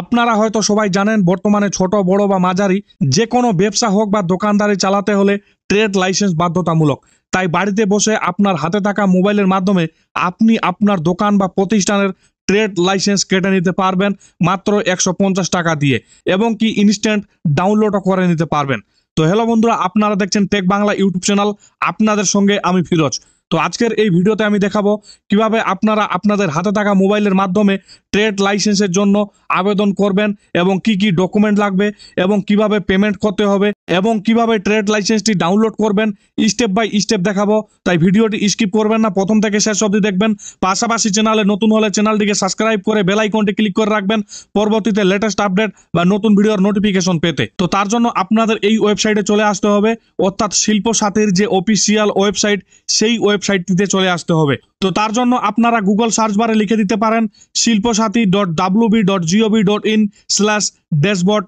আপনারা হয়তো সবাই জানেন বর্তমানে ছোট বড় বা মাঝারি যে কোনো ব্যবসা হোক বা দোকানদারি চালাতে হলে ট্রেড লাইসেন্স বাধ্যতামূলক। তাই বাড়িতে বসে আপনার হাতে থাকা মোবাইলের মাধ্যমে আপনি আপনার দোকান বা প্রতিষ্ঠানের ট্রেড লাইসেন্স কেটে নিতে পারবেন মাত্র 150 টাকা দিয়ে, এবং কি ইনস্ট্যান্ট ডাউনলোডও করে নিতে পারবেন। তো হ্যালো বন্ধুরা, আপনারা দেখছেন টেক বাংলা ইউটিউব চ্যানেল, আপনাদের সঙ্গে আমি ফিরোজ। তো আজকের এই ভিডিওতে আমি দেখাবো কিভাবে আপনারা আপনাদের হাতে থাকা মোবাইলের মাধ্যমে ট্রেড লাইসেন্সের জন্য আবেদন করবেন এবং কি কি ডকুমেন্ট লাগবে এবং কিভাবে পেমেন্ট করতে হবে এবং কিভাবে ট্রেড লাইসেন্সটি ডাউনলোড করবেন স্টেপ বাই স্টেপ দেখাবো। তাই ভিডিওটি স্কিপ করবেন না, প্রথম থেকে শেষ অবধি দেখবেন। পাশাপাশি চ্যানেলে নতুন হলে চ্যানেলটিকে সাবস্ক্রাইব করে বেল আইকনটি ক্লিক করে রাখবেন পরবর্তীতে লেটেস্ট আপডেট বা নতুন ভিডিওর নোটিফিকেশন পেতে। তো তার জন্য আপনাদের এই ওয়েবসাইটে চলে আসতে হবে, অর্থাৎ শিল্প সাথীর যে অফিসিয়াল ওয়েবসাইট সেই ওয়েবসাইটটিতে চলে আসতে হবে। তো তার জন্য আপনারা গুগল সার্চ বারে লিখে দিতে পারেন শিল্পসাথী.wb.gov.in/dashboard#।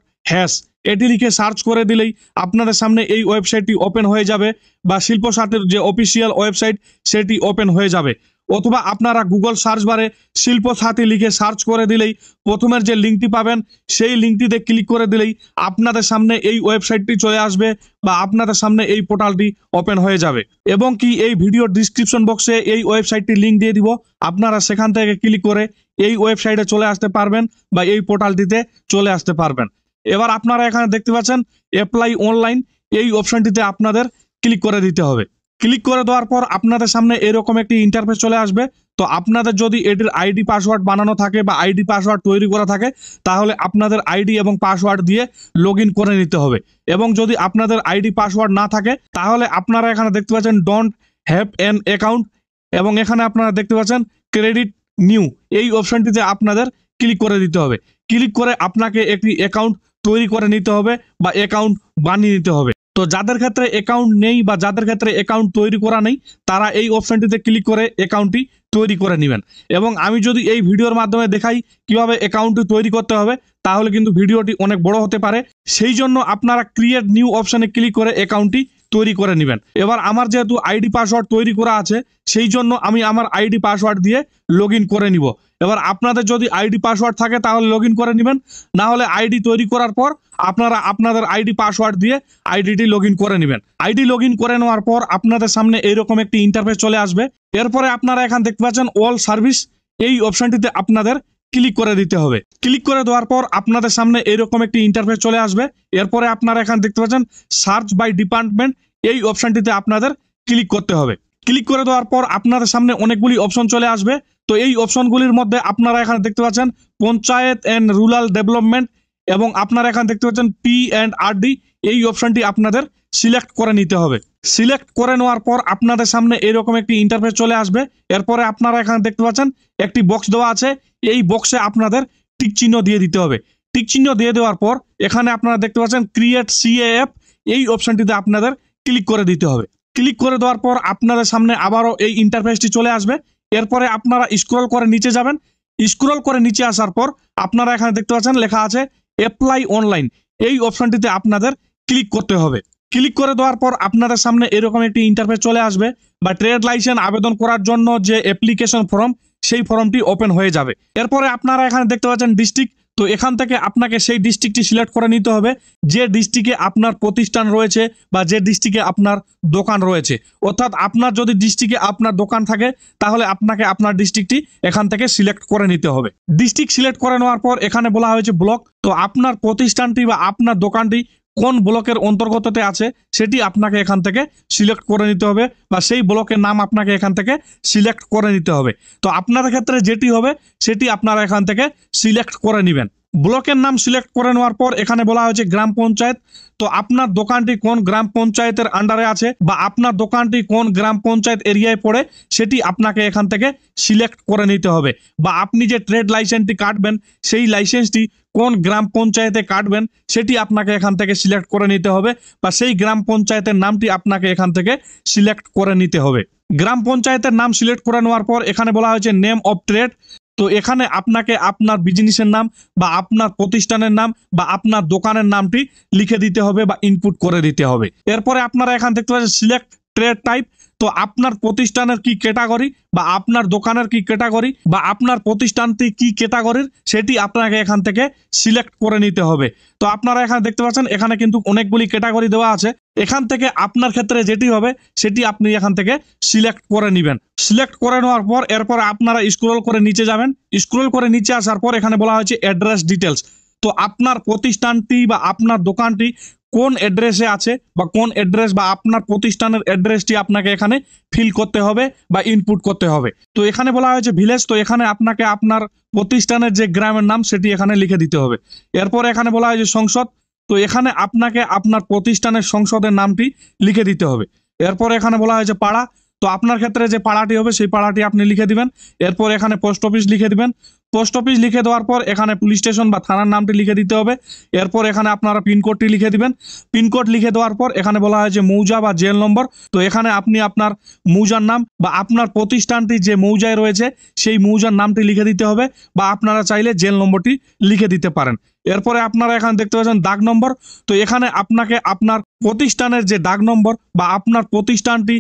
এটি লিখে সার্চ করে দিলেই আপনাদের সামনে এই ওয়েবসাইটটি ওপেন হয়ে যাবে, বা শিল্প সাথীর যে অফিসিয়াল ওয়েবসাইট সেটি ওপেন হয়ে যাবে। অথবা আপনারা গুগল সার্চ বারে শিল্প সাথী লিখে সার্চ করে দিলেই প্রথমের যে লিঙ্কটি পাবেন সেই লিঙ্কটিতে ক্লিক করে দিলেই আপনাদের সামনে এই ওয়েবসাইটটি চলে আসবে, বা আপনাদের সামনে এই পোর্টালটি ওপেন হয়ে যাবে। এবং কি এই ভিডিওর ডিসক্রিপশন বক্সে এই ওয়েবসাইটটির লিঙ্ক দিয়ে দিব, আপনারা সেখান থেকে ক্লিক করে এই ওয়েবসাইটে চলে আসতে পারবেন বা এই পোর্টালটিতে চলে আসতে পারবেন। এবার আপনারা এখানে দেখতে পাচ্ছেন অ্যাপ্লাই অনলাইন, এই অপশনটিতে আপনাদের ক্লিক করে দিতে হবে। ক্লিক করে দেওয়ার পর আপনাদের সামনে এরকম একটি ইন্টারফেস চলে আসবে। তো আপনাদের যদি এটির আইডি পাসওয়ার্ড বানানো থাকে বা আইডি পাসওয়ার্ড তৈরি করা থাকে তাহলে আপনাদের আইডি এবং পাসওয়ার্ড দিয়ে লগ ইন করে নিতে হবে। এবং যদি আপনাদের আইডি পাসওয়ার্ড না থাকে তাহলে আপনারা এখানে দেখতে পাচ্ছেন ডোন্ট হ্যাভ অ্যান অ্যাকাউন্ট, এবং এখানে আপনারা দেখতে পাচ্ছেন ক্রেডিট নিউ, এই অপশনটিতে আপনাদের ক্লিক করে দিতে হবে। ক্লিক করে আপনাকে একটি অ্যাকাউন্ট তৈরি করে নিতে হবে বা অ্যাকাউন্ট বানিয়ে নিতে হবে। তো যাদের ক্ষেত্রে অ্যাকাউন্ট নেই বা যাদের ক্ষেত্রে অ্যাকাউন্ট তৈরি করা নেই তারা এই অপশনটিতে ক্লিক করে অ্যাকাউন্টটি তৈরি করে নেবেন। এবং আমি যদি এই ভিডিওর মাধ্যমে দেখাই কিভাবে অ্যাকাউন্টটি তৈরি করতে হবে তাহলে কিন্তু ভিডিওটি অনেক বড় হতে পারে, সেই জন্য আপনারা ক্রিয়েট নিউ অপশনে ক্লিক করে অ্যাকাউন্টটি তৈরি করে নেবেন। এবার আমার যেহেতু আইডি পাসওয়ার্ড তৈরি করা আছে সেই জন্য আমি আমার আইডি পাসওয়ার্ড দিয়ে লগ ইন করে নিব। এবার আপনাদের যদি আইডি পাসওয়ার্ড থাকে তাহলে লগ ইন করে নেবেন, না হলে আইডি তৈরি করার পর আপনারা আপনাদের আইডি পাসওয়ার্ড দিয়ে আইডিটি লগ ইন করে নেবেন। আইডি লগ ইন করে নেওয়ার পর আপনাদের সামনে এইরকম একটি ইন্টারফেস চলে আসবে। এরপরে আপনারা এখানে দেখতে পাচ্ছেন অল সার্ভিস, এই অপশনটিতে আপনাদের ক্লিক করে দিতে হবে। ক্লিক করে দেওয়ার পর আপনাদের সামনে এইরকম একটি ইন্টারফেস চলে আসবে। এরপরে আপনারা এখানে দেখতে পাচ্ছেন সার্চ বাই ডিপার্টমেন্ট, এই অপশনটিতে আপনাদের ক্লিক করতে হবে। ক্লিক করে দেওয়ার পর আপনাদের সামনে অনেকগুলি অপশন চলে আসবে। তো এই অপশনগুলির মধ্যে আপনারা এখানে দেখতে পাচ্ছেন পঞ্চায়েত এন্ড রুরাল ডেভেলপমেন্ট, এবং আপনারা এখানে দেখতে পাচ্ছেন P&RD, এই অপশনটি আপনাদের সিলেক্ট করে নিতে হবে। সিলেক্ট করে নেওয়ার পর আপনাদের সামনে এরকম একটি ইন্টারফেস চলে আসবে। এরপরে আপনারা এখানে দেখতে পাচ্ছেন একটি বক্স দেওয়া আছে, এই বক্সে আপনাদের টিক চিহ্ন দিয়ে দিতে হবে। টিক চিহ্ন দিয়ে দেওয়ার পর এখানে আপনারা দেখতে পাচ্ছেন ক্রিয়েট CAF, এই অপশনটিতে আপনাদের ক্লিক করে দিতে হবে। ক্লিক করে দেওয়ার পর আপনাদের সামনে আবারও এই ইন্টারফেসটি চলে আসবে। এরপরে আপনারা স্ক্রল করে নিচে যাবেন। স্ক্রল করে নিচে আসার পর আপনারা এখানে দেখতে পাচ্ছেন লেখা আছে অ্যাপ্লাই অনলাইন, এই অপশনটিতে আপনাদের ক্লিক করতে হবে। ক্লিক করে দেওয়ার পর আপনাদের সামনে এরকম একটি ইন্টারফেস চলে আসবে, বা ট্রেড লাইসেন্স আবেদন করার জন্য যে অ্যাপ্লিকেশন ফর্ম সেই ফর্মটি ওপেন হয়ে যাবে। এরপরে আপনারা এখানে দেখতে পাচ্ছেন ডিস্ট্রিক্ট, তো এখান থেকে আপনাকে সেই ডিস্ট্রিক্টটি সিলেক্ট করে নিতে হবে যে ডিস্ট্রিক্টে আপনার প্রতিষ্ঠান রয়েছে বা যে ডিস্ট্রিক্টে আপনার দোকান রয়েছে। অর্থাৎ আপনার যদি ডিস্ট্রিক্টে আপনার দোকান থাকে তাহলে আপনাকে আপনার ডিস্ট্রিক্টটি এখান থেকে সিলেক্ট করে নিতে হবে। ডিস্ট্রিক্ট সিলেক্ট করে নেওয়ার পর এখানে বলা হয়েছে ব্লক, তো আপনার প্রতিষ্ঠানটি বা আপনার দোকানটি কোন ব্লকের অন্তর্গততে আছে সেটি আপনাকে এখান থেকে সিলেক্ট করে নিতে হবে, বা সেই ব্লকের নাম আপনাকে এখান থেকে সিলেক্ট করে নিতে হবে। তো আপনাদের ক্ষেত্রে যেটি হবে সেটি আপনারা এখান থেকে সিলেক্ট করে নেবেন। ব্লকের নাম সিলেক্ট করে নেওয়ার পর এখানে বলা হয়েছে গ্রাম পঞ্চায়েত, তো আপনার দোকানটি কোন গ্রাম পঞ্চায়েতের আন্ডারে আছে বা আপনার দোকানটি কোন গ্রাম পঞ্চায়েত এরিয়ায় পড়ে সেটি আপনাকে এখান থেকে সিলেক্ট করে নিতে হবে, বা আপনি যে ট্রেড লাইসেন্সটি কাটবেন সেই লাইসেন্সটি কোন গ্রাম পঞ্চায়েতে কাটবেন সেটি আপনাকে এখান থেকে সিলেক্ট করে নিতে হবে, বা সেই গ্রাম পঞ্চায়েতের নামটি আপনাকে এখান থেকে সিলেক্ট করে নিতে হবে। গ্রাম পঞ্চায়েতের নাম সিলেক্ট করে নেওয়ার পর এখানে বলা হয়েছে নেম অফ ট্রেড, তো এখানে আপনাকে আপনার বিজনেসের নাম বা আপনার প্রতিষ্ঠানের নাম বা আপনার দোকানের নামটি লিখে দিতে হবে বা ইনপুট করে দিতে হবে। এরপরে আপনারা এখান দেখতে পাচ্ছেন সিলেক্ট ট্রেড টাইপ, তো আপনার প্রতিষ্ঠানের কি ক্যাটাগরি বা আপনার দোকানের কি ক্যাটাগরি বা আপনার প্রতিষ্ঠানটি কি ক্যাটাগরির সেটি আপনাকে এখান থেকে সিলেক্ট করে নিতে হবে। তো আপনারা এখানে দেখতে পাচ্ছেন এখানে কিন্তু অনেকগুলি ক্যাটাগরি দেওয়া আছে। এখান থেকে আপনার ক্ষেত্রে যেটি হবে সেটি আপনি এখান থেকে সিলেক্ট করে নেবেন। সিলেক্ট করে নেওয়ার পর এরপর আপনারা স্ক্রল করে নিচে যাবেন। স্ক্রল করে নিচে আসার পর এখানে বলা হয়েছে অ্যাড্রেস ডিটেলস। তো আপনার প্রতিষ্ঠানটি বা আপনার দোকানটি কোন অ্যাড্রেসে আছে বা কোন অ্যাড্রেস বা আপনার প্রতিষ্ঠানের অ্যাড্রেসটি আপনাকে এখানে ফিল করতে হবে বা ইনপুট করতে হবে। তো এখানে বলা হয়েছে ভিলেজ, তো এখানে আপনাকে আপনার প্রতিষ্ঠানের যে গ্রামের নাম সেটি এখানে লিখে দিতে হবে। এরপর এখানে বলা হয়েছে সংসদ, তো এখানে আপনাকে আপনার প্রতিষ্ঠানের সংসদের নামটি লিখে দিতে হবে। এরপর এখানে বলা হয়েছে পাড়া, তো আপনার ক্ষেত্রে যে পাড়াটি হবে সেই পাড়াটি আপনি লিখে দিবেন। এরপর এখানে পোস্ট অফিস লিখে দিবেন। পোস্ট অফিস লিখে দেওয়ার পর এখানে পুলিশ স্টেশন বা থানার নামটি লিখে দিতে হবে। এরপর এখানে আপনারা পিনকোডটি লিখে দিবেন। পিনকোড লিখে দেওয়ার পর এখানে বলা হয় যে মৌজা বা জেল নম্বর, তো এখানে আপনি আপনার মৌজার নাম বা আপনার প্রতিষ্ঠানটি যে মৌজায় রয়েছে সেই মৌজার নামটি লিখে দিতে হবে বা আপনারা চাইলে জেল নম্বরটি লিখে দিতে পারেন। এরপরে আপনারা এখানে দেখতে পাচ্ছেন দাগ নম্বর, তো এখানে আপনাকে আপনার প্রতিষ্ঠানের যে দাগ নম্বর বা আপনার প্রতিষ্ঠানটি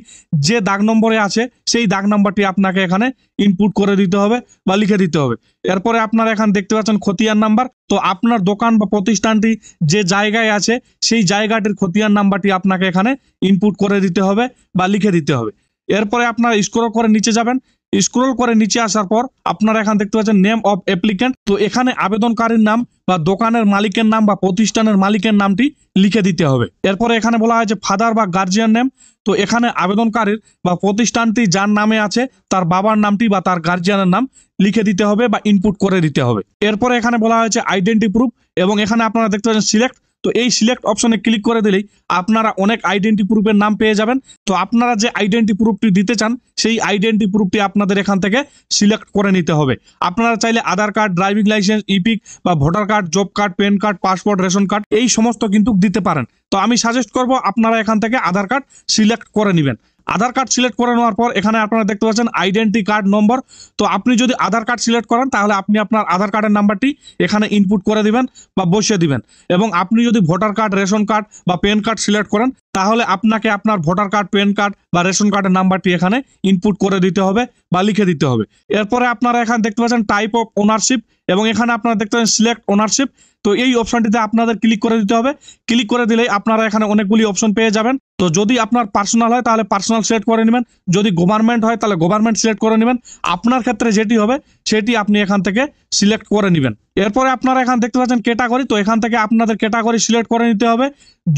যে দাগ নম্বরে আছে সেই দাগ নম্বরটি আপনাকে এখানে ইনপুট করে দিতে হবে বা লিখে দিতে হবে। এরপরে আপনারা এখানে দেখতে পাচ্ছেন খতিয়ান নাম্বার, তো আপনার দোকান বা প্রতিষ্ঠানটি যে জায়গায় আছে সেই জায়গাটির খতিয়ান নাম্বারটি আপনাকে এখানে ইনপুট করে দিতে হবে বা লিখে দিতে হবে। এরপরে আপনারা স্ক্রল করে নিচে যাবেন। স্ক্রল করে নিচে আসার পর আপনারা এখানে দেখতে পাচ্ছেন নেম অফ অ্যাপ্লিক্যান্ট, তো এখানে আবেদনকারীর নাম বা দোকানের মালিকের নাম বা প্রতিষ্ঠানের মালিকের নামটি লিখে দিতে হবে। এরপরে এখানে বলা হয়েছে ফাদার বা গার্জিয়ান নেম, তো এখানে আবেদনকারীর বা প্রতিষ্ঠানটি যার নামে আছে তার বাবার নামটি বা তার গার্জিয়ানের নাম লিখে দিতে হবে বা ইনপুট করে দিতে হবে। এরপরে এখানে বলা হয়েছে আইডেন্টি প্রুফ, এবং এখানে আপনারা দেখতে পাচ্ছেন সিলেক্ট, তো এই সিলেক্ট অপশনে ক্লিক করে দিলেই আপনারা অনেক আইডেন্টি প্রুফের নাম পেয়ে যাবেন। তো আপনারা যে আইডেন্টি প্রুফটি দিতে চান সেই আইডেন্টি প্রুফটি আপনাদের এখান থেকে সিলেক্ট করে নিতে হবে। আপনারা চাইলে আধার কার্ড, ড্রাইভিং লাইসেন্স, ইপিক বা voter card, job card, pan card, passport, ration card এই সমস্ত কিন্তু দিতে পারেন। তো আমি সাজেস্ট করব আপনারা এখান থেকে আধার কার্ড সিলেক্ট করে নেবেন। আধার কার্ড সিলেক্ট করে নেওয়ার পর এখানে আপনারা দেখতে পাচ্ছেন আইডেন্টি কার্ড নম্বর, তো আপনি যদি আধার কার্ড সিলেক্ট করেন তাহলে আপনি আপনার আধার কার্ডের নাম্বারটি এখানে ইনপুট করে দিবেন বা বসিয়ে দিবেন, এবং আপনি যদি ভোটার কার্ড, রেশন কার্ড বা প্যান কার্ড সিলেক্ট করেন তাহলে আপনাকে আপনার ভোটার কার্ড, প্যান কার্ড বা রেশন কার্ডের নাম্বারটি এখানে ইনপুট করে দিতে হবে বা লিখে দিতে হবে। এরপরে আপনারা এখানে দেখতে পাচ্ছেন টাইপ অফ ওনারশিপ, এবং এখানে আপনারা দেখতে পাচ্ছেন সিলেক্ট ওনারশিপ, তো এই অপশনটিতে আপনাদের ক্লিক করে দিতে হবে। ক্লিক করে দিলেই আপনারা এখানে অনেকগুলি অপশন পেয়ে যাবেন। তো যদি আপনার পার্সোনাল হয় তাহলে পার্সোনাল সিলেক্ট করে নেবেন, যদি গভর্নমেন্ট হয় তাহলে গভর্নমেন্ট সিলেক্ট করে নেবেন। আপনার ক্ষেত্রে যেটি হবে সেটি আপনি এখান থেকে সিলেক্ট করে নেবেন। এরপরে আপনারা এখানে দেখতে পাচ্ছেন ক্যাটাগরি, তো এখান থেকে আপনাদের ক্যাটাগরি সিলেক্ট করে নিতে হবে।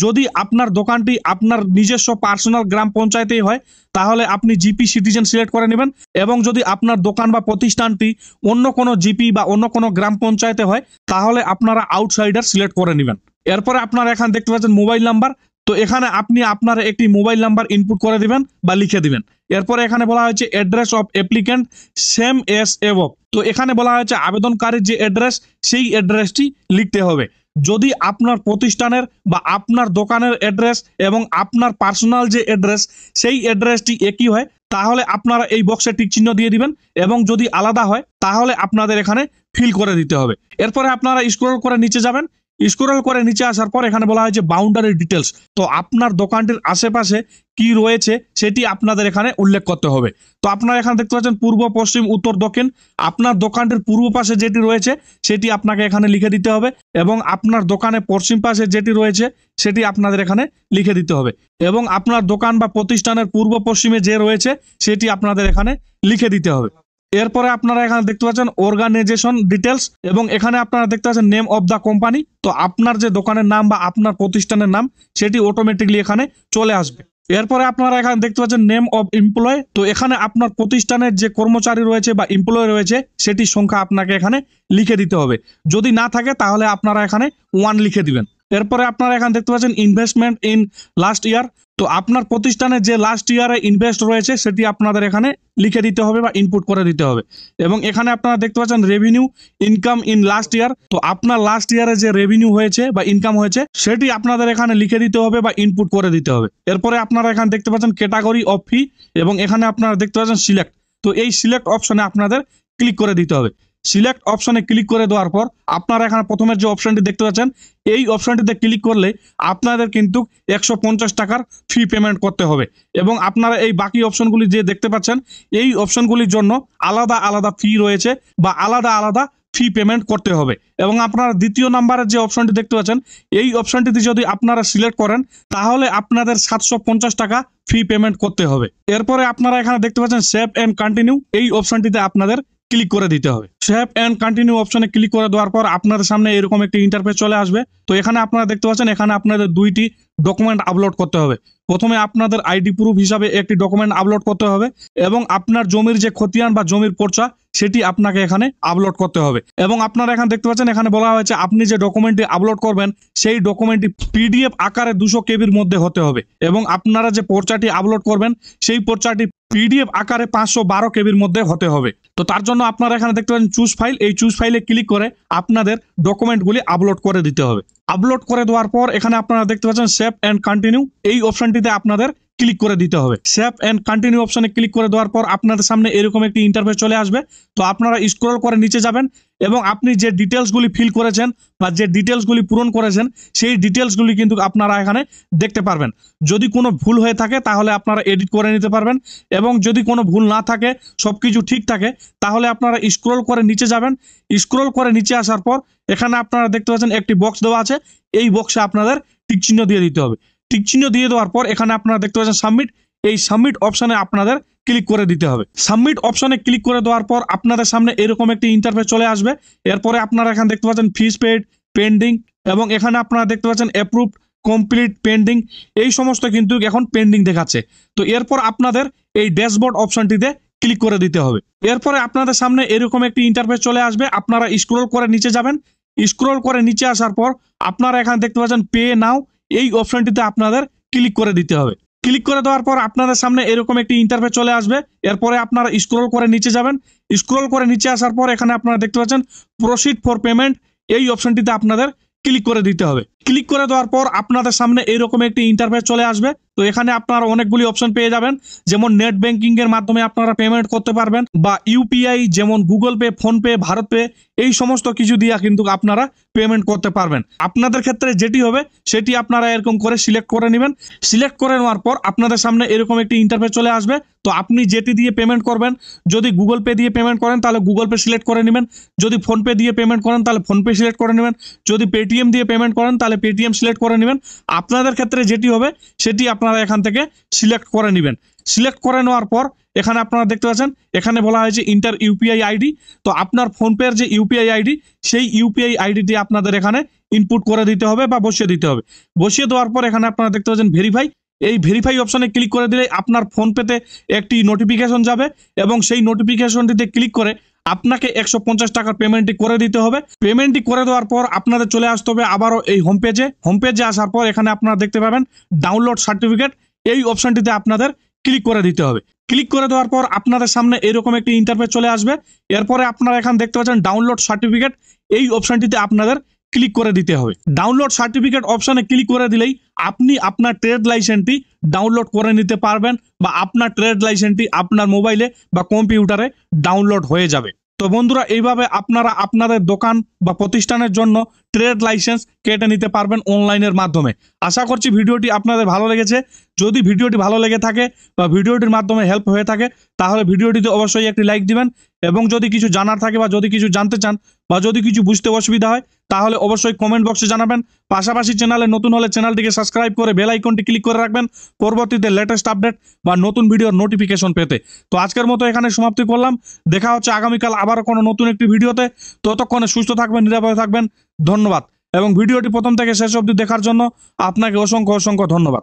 যদি আপনার দোকানটি আপনার নিজস্ব পার্সোনাল গ্রাম পঞ্চায়েতেই হয় তাহলে আপনি জিপি সিটিজেন সিলেক্ট করে নেবেন, এবং যদি আপনার দোকান বা প্রতিষ্ঠানটি অন্য কোনো জিপি বা অন্য কোনো গ্রাম পঞ্চায়েতে হয় তাহলে আপনারা আউটসাইডার সিলেক্ট করে নেবেন। এরপরে আপনারা এখানে দেখতে পাচ্ছেন মোবাইল নাম্বার, তো এখানে আপনি আপনার একটি মোবাইল নাম্বার ইনপুট করে দিবেন বা লিখে দিবেন। এরপরে এখানে বলা হয়েছে address of applicant same S above, তো এখানে বলা হয়েছে আবেদনকারীর যে অ্যাড্রেস সেই অ্যাড্রেসটি লিখতে হবে। যদি আপনার প্রতিষ্ঠানের বা আপনার দোকানের অ্যাড্রেস এবং আপনার পার্সোনাল যে অ্যাড্রেস সেই অ্যাড্রেসটি একই হয় তাহলে আপনারা এই বক্সে টিক চিহ্ন দিয়ে দিবেন, এবং যদি আলাদা হয় তাহলে আপনাদের এখানে ফিল করে দিতে হবে। এরপরে আপনারা স্ক্রল করে নিচে যাবেন। স্ক্রল করে নিচে আসার পর এখানে বলা হয়েছে বাউন্ডারি ডিটেলস, তো আপনার দোকানটির আশেপাশে কি রয়েছে সেটি আপনাদের এখানে উল্লেখ করতে হবে। তো আপনারা এখানে দেখতে পাচ্ছেন পূর্ব, পশ্চিম, উত্তর, দক্ষিণ, আপনার দোকানটির পূর্ব পাশে যেটি রয়েছে সেটি আপনাকে এখানে লিখে দিতে হবে, এবং আপনার দোকানে পশ্চিম পাশে যেটি রয়েছে সেটি আপনাদের এখানে লিখে দিতে হবে, এবং আপনার দোকান বা প্রতিষ্ঠানের পূর্ব পশ্চিমে যে রয়েছে সেটি আপনাদের এখানে লিখে দিতে হবে। এরপরে আপনারা এখানে দেখতে পাচ্ছেন অর্গানাইজেশন ডিটেলস, এবং এখানে আপনারা দেখতে পাচ্ছেন নেম অফ দ্য কোম্পানি, তো আপনার যে দোকানের নাম বা আপনার প্রতিষ্ঠানের নাম সেটি অটোমেটিকলি এখানে চলে আসবে। এরপরে আপনারা এখানে দেখতে পাচ্ছেন নেম অফ এমপ্লয়, তো এখানে আপনার প্রতিষ্ঠানের যে কর্মচারী রয়েছে বা এমপ্লয় রয়েছে সেটির সংখ্যা আপনাকে এখানে লিখে দিতে হবে। যদি না থাকে তাহলে আপনারা এখানে 1 লিখে দিবেন। এরপরে আপনারা এখানে দেখতে পাচ্ছেন ইনভেস্টমেন্ট ইন লাস্ট ইয়ার, তো আপনার প্রতিষ্ঠানে যে লাস্ট ইয়ারে ইনভেস্ট রয়েছে সেটি আপনাদের এখানে লিখে দিতে হবে বা ইনপুট করে দিতে হবে। এবং এখানে আপনারা দেখতে পাচ্ছেন revenue income in last year, তো আপনার লাস্ট ইয়ারে যে রেভিনিউ হয়েছে বা ইনকাম হয়েছে সেটি আপনাদের এখানে লিখে দিতে হবে বা ইনপুট করে দিতে হবে। এরপরে আপনারা এখানে দেখতে পাচ্ছেন ক্যাটাগরি অফ ফি, এবং এখানে আপনারা দেখতে পাচ্ছেন সিলেক্ট, তো এই সিলেক্ট অপশনে আপনাদের ক্লিক করে দিতে হবে। সিলেক্ট অপশনে ক্লিক করে দেওয়ার পর আপনারা এখানে প্রথমের যে অপশনটি দেখতে পাচ্ছেন এই অপশনটিতে ক্লিক করলে আপনাদের কিন্তু 150 টাকার ফি পেমেন্ট করতে হবে এবং আপনারা এই বাকি অপশনগুলি যে দেখতে পাচ্ছেন এই অপশনগুলির জন্য আলাদা আলাদা ফি রয়েছে বা আলাদা আলাদা ফি পেমেন্ট করতে হবে। এবং আপনারা দ্বিতীয় নাম্বারের যে অপশনটি দেখতে পাচ্ছেন এই অপশনটিতে যদি আপনারা সিলেক্ট করেন তাহলে আপনাদের 750 টাকা ফি পেমেন্ট করতে হবে। এরপরে আপনারা এখানে দেখতে পাচ্ছেন সেভ এন্ড কন্টিনিউ, এই অপশনটিতে আপনাদের ক্লিক করে দিতে হবে। সেভ এন্ড কন্টিনিউ অপশনে ক্লিক করে দেওয়ার পর আপনাদের সামনে এরকম একটি ইন্টারফেস চলে আসবে। তো এখানে আপনারা দেখতে পাচ্ছেন এখানে আপনাদের দুইটি ডকুমেন্ট আপলোড করতে হবে। প্রথমে আপনাদের আইডি প্রুফ হিসাবে একটি ডকুমেন্ট আপলোড করতে হবে এবং আপনার জমির যে খতিয়ান বা জমির পর্চা সেটি আপনাকে এখানে আপলোড করতে হবে। এবং আপনারা এখানে দেখতে পাচ্ছেন এখানে বলা হয়েছে আপনি যে ডকুমেন্টটি আপলোড করবেন সেই ডকুমেন্টটি পিডিএফ আকারে 200 কেবির মধ্যে হতে হবে এবং আপনারা যে পর্চাটি আপলোড করবেন সেই পর্চাটি পিডিএফ আকারে 512 কেবির মধ্যে হতে হবে। তো তার জন্য আপনারা এখানে দেখতে পাচ্ছেন চুজ ফাইল, এই চুজ ফাইলে ক্লিক করে আপনাদের ডকুমেন্টগুলি আপলোড করে দিতে হবে। আপলোড করে দেওয়ার পর এখানে আপনারা দেখতে পাচ্ছেন সেভ এন্ড কন্টিনিউ, এই অপশনটিতে আপনাদের ক্লিক করে দিতে হবে। সেভ এন্ড কন্টিনিউ অপশনে ক্লিক করে দেওয়ার পর আপনাদের সামনে এরকম একটি ইন্টারফেস চলে আসবে। তো আপনারা স্ক্রল করে নিচে যাবেন এবং আপনি যে ডিটেলসগুলি ফিল করেছেন বা যে ডিটেলসগুলি পূরণ করেছেন সেই ডিটেলসগুলি কিন্তু আপনারা এখানে দেখতে পারবেন। যদি কোনো ভুল হয়ে থাকে তাহলে আপনারা এডিট করে নিতে পারবেন এবং যদি কোনো ভুল না থাকে সবকিছু ঠিক থাকে তাহলে আপনারা স্ক্রল করে নিচে যাবেন। স্ক্রল করে নিচে আসার পর এখানে আপনারা দেখতে পাচ্ছেন একটি বক্স দেওয়া আছে, এই বক্সে আপনাদের টিক চিহ্ন দিয়ে দিতে হবে। টিক চিহ্ন দিয়ে দেওয়ার পর এখানে আপনারা দেখতে পাচ্ছেন সাবমিট, এই সাবমিট অপশনে আপনাদের ক্লিক করে দিতে হবে। সাবমিট অপশনে ক্লিক করে দেওয়ার পর আপনাদের সামনে এরকম একটি ইন্টারফেস চলে আসবে। এরপরে আপনারা এখানে দেখতে পাচ্ছেন ফিস পেড, পেন্ডিং এবং এখানে আপনারা দেখতে পাচ্ছেন অ্যাপ্রুভড, কমপ্লিট, পেন্ডিং, এই সমস্ত কিন্তু এখন পেন্ডিং দেখাচ্ছে। তো এরপর আপনাদের এই ড্যাশবোর্ড অপশনটিতে ক্লিক করে দিতে হবে। এরপরে আপনাদের সামনে এরকম একটি ইন্টারফেস চলে আসবে। আপনারা স্ক্রল করে নিচে যাবেন। স্ক্রল করে নিচে আসার পর আপনারা এখানে দেখতে পাচ্ছেন পে নাও, এই অপশনটিতে আপনাদের ক্লিক করে দিতে হবে। ক্লিক করে দেওয়ার পর আপনাদের সামনে এরকম একটি ইন্টারফেস চলে আসবে। এরপরে আপনারা স্ক্রল করে নিচে যাবেন। স্ক্রল করে নিচে আসার পর এখানে আপনারা দেখতে পাচ্ছেন প্রসিড ফর পেমেন্ট, এই অপশনটিতে আপনাদের ক্লিক করে দিতে হবে। ক্লিক করে দেওয়ার পর আপনাদের সামনে এরকম একটি ইন্টারফেস চলে আসবে। তো এখানে আপনারা অনেকগুলি অপশন পেয়ে যাবেন, যেমন নেট ব্যাংকিং এর মাধ্যমে আপনারা পেমেন্ট করতে পারবেন বা ইউপিআই যেমন Google pay, phone pay, Bharat pay, এই সমস্ত কিছু দিয়ে কিন্তু আপনারা পেমেন্ট করতে পারবেন। আপনাদের ক্ষেত্রে যেটি হবে সেটি আপনারা এরকম করে সিলেক্ট করে নেবেন। সিলেক্ট করে নেওয়ার পর আপনাদের সামনে এরকম একটি ইন্টারফেস চলে আসবে। তো আপনি যেটি দিয়ে পেমেন্ট করবেন, যদি গুগল পে দিয়ে পেমেন্ট করেন তাহলে গুগল পে সিলেক্ট করে নেবেন, যদি ফোন পে দিয়ে পেমেন্ট করেন তাহলে ফোন পে সিলেক্ট করে নেবেন, যদি পেটিএম দিয়ে পেমেন্ট করেন তাহলে পেটিএম সিলেক্ট করে নেবেন। আপনাদের ক্ষেত্রে যেটি হবে সেটি আপনারা এখান থেকে সিলেক্ট করে নেবেন। সিলেক্ট করে নেওয়ার পর এখানে আপনারা দেখতে পাচ্ছেন এখানে বলা হয়েছে ইন্টার ইউপিআই আইডি। তো আপনার ফোনপের যে ইউপিআই আইডি সেই ইউপিআই আইডিটি আপনাদের এখানে ইনপুট করে দিতে হবে বা বসিয়ে দিতে হবে। বসিয়ে দেওয়ার পর এখানে আপনারা দেখতে পাচ্ছেন ভেরিফাই, এই ভেরিফাই অপশনে ক্লিক করে দিলে আপনার ফোনপেতে একটি নোটিফিকেশন যাবে এবং সেই নোটিফিকেশনটিতে ক্লিক করে আপনাকে 150 টাকার পেমেন্টটি করে দিতে হবে। পেমেন্টটি করে দেওয়ার পর আপনাদের চলে আসতে হবে আবারও এই হোম পেজে আসার পর এখানে আপনারা দেখতে পাবেন ডাউনলোড সার্টিফিকেট, এই অপশনটিতে আপনাদের ক্লিক করে দিতে হবে। ক্লিক করে দেওয়ার পর আপনাদের সামনে এরকম একটি ইন্টারফেস চলে আসবে। এরপরে আপনারা এখানে দেখতে পাচ্ছেন ডাউনলোড সার্টিফিকেট, এই অপশনটিতে আপনাদের ক্লিক করে দিতে হবে। ডাউনলোড সার্টিফিকেট অপশনে ক্লিক করে দিলেই আপনি আপনার ট্রেড লাইসেন্সটি ডাউনলোড করে নিতে পারবেন বা আপনার ট্রেড লাইসেন্সটি আপনার মোবাইলে বা কম্পিউটারে ডাউনলোড হয়ে যাবে। তো বন্ধুরা এইভাবে আপনারা আপনাদের দোকান বা প্রতিষ্ঠানের জন্য ট্রেড লাইসেন্স কেটে নিতে পারবেন অনলাইনের মাধ্যমে। আশা করছি ভিডিওটি আপনাদের ভালো লেগেছে। যদি ভিডিওটি ভালো লেগে থাকে বা ভিডিওটির মাধ্যমে হেল্প হয়ে থাকে তাহলে ভিডিওটিতে অবশ্যই একটি লাইক দিবেন এবং যদি কিছু জানার থাকে বা যদি কিছু জানতে চান বা যদি কিছু বুঝতে অসুবিধা হয় তাহলে অবশ্যই কমেন্ট বক্সে জানাবেন। পাশাপাশি চ্যানেলে নতুন হলে চ্যানেলটিকে সাবস্ক্রাইব করে বেল আইকনটি ক্লিক করে রাখবেন পরবর্তীতে লেটেস্ট আপডেট বা নতুন ভিডিওর নোটিফিকেশন পেতে। তো আজকের মতো এখানে সমাপ্তি করলাম। দেখা হচ্ছে আগামীকাল আবারও কোনো নতুন একটি ভিডিওতে। ততক্ষণে সুস্থ থাকবেন, নিরাপদে থাকবেন। ধন্যবাদ এবং ভিডিওটি প্রথম থেকে শেষ অবধি দেখার জন্য আপনাকে অসংখ্য অসংখ্য ধন্যবাদ।